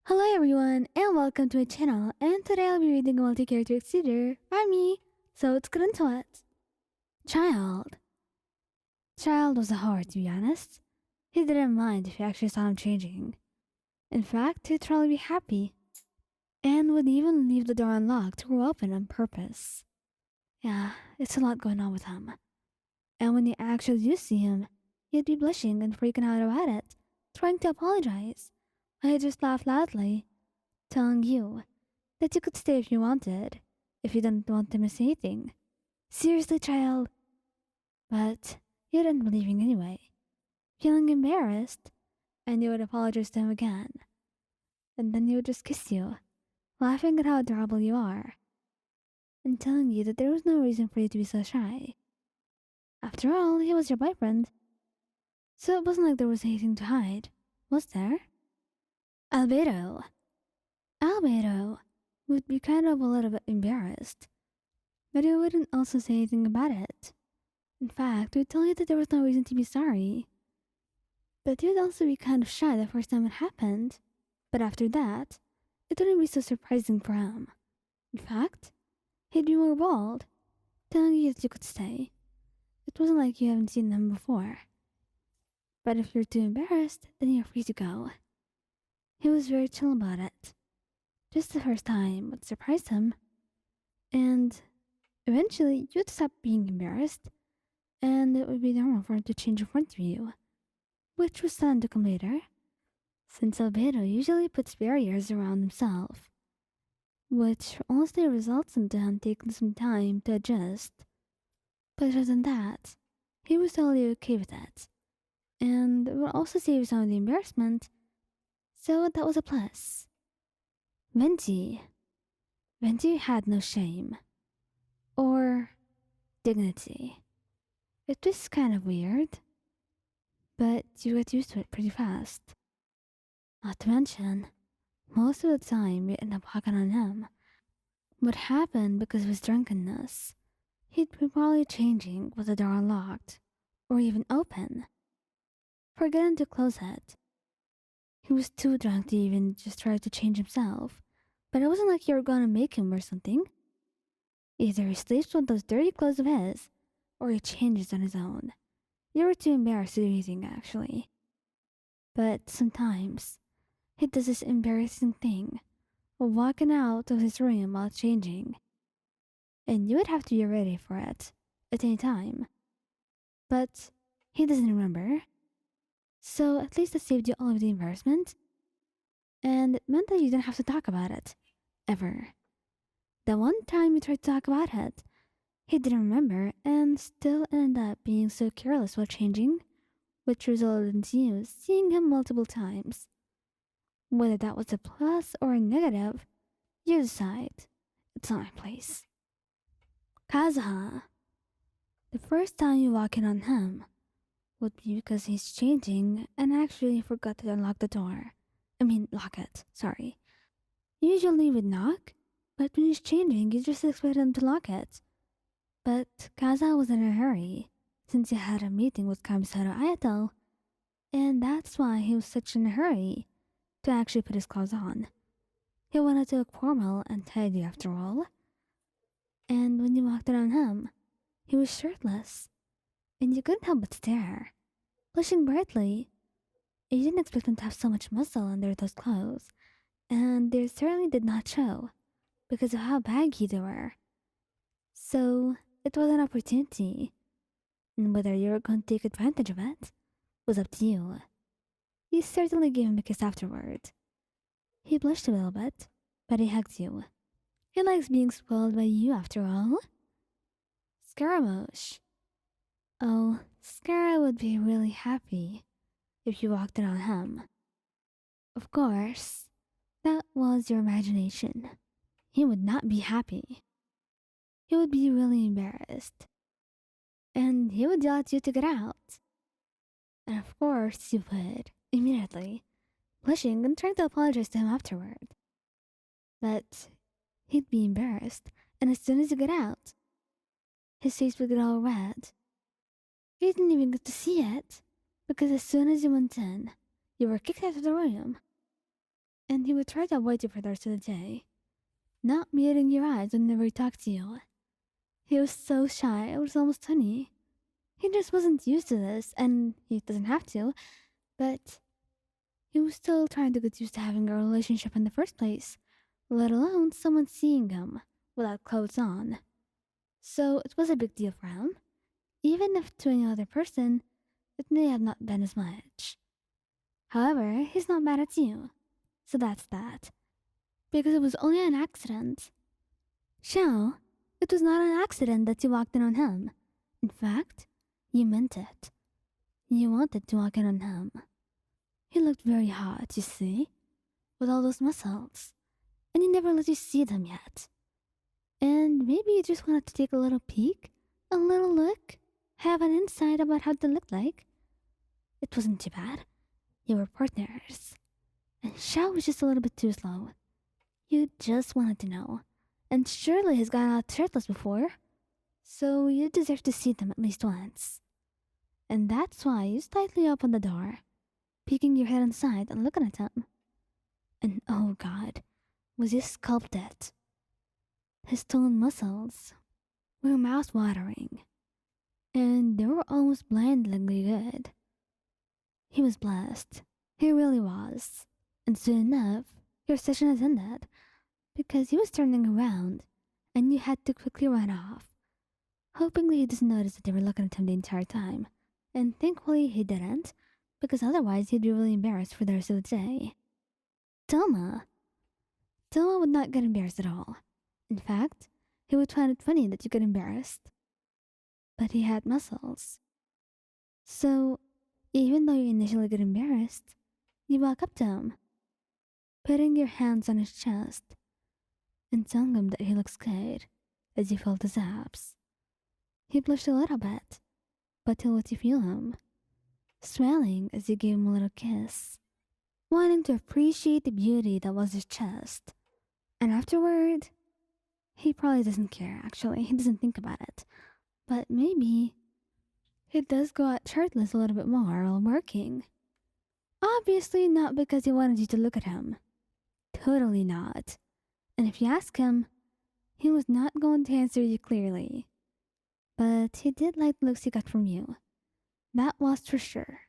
Hello everyone and welcome to my channel, and today I'll be reading a multi-character excluder by me, so let's get into it. Child. Child was a heart, to be honest. He didn't mind if he actually saw him changing. In fact, he'd probably be happy, and would even leave the door unlocked or open on purpose. Yeah, it's a lot going on with him. And when you actually do see him, he'd be blushing and freaking out about it, trying to apologize. I just laughed loudly, telling you that you could stay if you wanted, if you didn't want to miss anything. Seriously, child. But you didn't believe him anyway, feeling embarrassed, and you would apologize to him again. And then he would just kiss you, laughing at how adorable you are, and telling you that there was no reason for you to be so shy. After all, he was your boyfriend, so it wasn't like there was anything to hide, was there? Albedo. Albedo would be kind of a little bit embarrassed, but he wouldn't also say anything about it. In fact, he would tell you that there was no reason to be sorry. But he would also be kind of shy the first time it happened. But after that, it wouldn't be so surprising for him. In fact, he'd be more bold, telling you that you could stay. It wasn't like you haven't seen them before. But if you're too embarrassed, then you're free to go. He was very chill about it. Just the first time would surprise him. And eventually, you'd stop being embarrassed, and it would be normal for him to change in front of you, which was done to come later, since Albedo usually puts barriers around himself, which honestly results in him taking some time to adjust. But other than that, he was totally okay with it, and it would also save some of the embarrassment, so that was a plus. Venti. Venti had no shame. Or dignity. It was kind of weird, but you get used to it pretty fast. Not to mention, most of the time you end up hugging on him. What happened because of his drunkenness? He'd be probably changing with the door unlocked, or even open, forgetting to close it. He was too drunk to even just try to change himself, but it wasn't like you were gonna make him or something. Either he sleeps with those dirty clothes of his, or he changes on his own. You were too embarrassed to do anything, actually. But sometimes, he does this embarrassing thing of walking out of his room while changing. And you would have to be ready for it at any time. But he doesn't remember. So at least it saved you all of the embarrassment. And it meant that you didn't have to talk about it. Ever. The one time you tried to talk about it, he didn't remember and still ended up being so careless while changing, which resulted in you seeing him multiple times. Whether that was a plus or a negative, you decide. It's not my place. Kazuha. The first time you walk in on him would be because he's changing and actually forgot to unlock the door. Lock it, sorry. Usually we'd knock, but when he's changing, you just expect him to lock it. But Kazuha was in a hurry, since he had a meeting with Kamisato Ayato, and that's why he was such in a hurry to actually put his clothes on. He wanted to look formal and tidy after all. And when you walked around him, he was shirtless, and you couldn't help but stare, blushing brightly. You didn't expect him to have so much muscle under those clothes, and they certainly did not show, because of how baggy they were. So, it was an opportunity, and whether you were going to take advantage of it was up to you. You certainly gave him a kiss afterward. He blushed a little bit, but he hugged you. He likes being spoiled by you after all. Scaramouche. Oh, Scara would be really happy if you walked in on him. Of course, that was your imagination. He would not be happy. He would be really embarrassed. And he would yell at you to get out. And of course you would, immediately, blushing and trying to apologize to him afterward. But he'd be embarrassed, and as soon as you get out, his face would get all red. You didn't even get to see it, because as soon as you went in, you were kicked out of the room. and he would try to avoid you for the rest of the day, not meeting your eyes whenever he talked to you. He was so shy, it was almost funny. He just wasn't used to this, and he doesn't have to, but he was still trying to get used to having a relationship in the first place, let alone someone seeing him without clothes on. So it was a big deal for him, even if to any other person it may have not been as much. However, he's not mad at you, so that's that. Because it was only an accident. Xiao, it was not an accident that you walked in on him. In fact, you meant it. You wanted to walk in on him. He looked very hot, you see, with all those muscles, and he never let you see them yet. And maybe you just wanted to take a little peek, a little look, have an insight about how they looked like. It wasn't too bad. You were partners. And Xiao was just a little bit too slow. You just wanted to know. And surely he's gone out shirtless before. So you deserve to see them at least once. And that's why you slightly opened the door, peeking your head inside and looking at him. And oh God, was he sculpted? His toned muscles were mouth-watering, and they were almost blindingly good. He was blessed. He really was. And soon enough, your session has ended, because he was turning around, and you had to quickly run off, hoping that he doesn't notice that they were looking at him the entire time. And thankfully he didn't, because otherwise he'd be really embarrassed for the rest of the day. Thoma. Thoma would not get embarrassed at all. In fact, he would find it funny that you get embarrassed. But he had muscles. So, even though you initially get embarrassed, you walk up to him, putting your hands on his chest, and telling him that he looks good as you felt his abs. He blushed a little bit, but he'll let you feel him, smiling as you gave him a little kiss, wanting to appreciate the beauty that was his chest. And afterward, he probably doesn't care, actually. He doesn't think about it. But maybe he does go out shirtless a little bit more while working. Obviously not because he wanted you to look at him. Totally not. And if you ask him, he was not going to answer you clearly. But he did like the looks he got from you. That was for sure.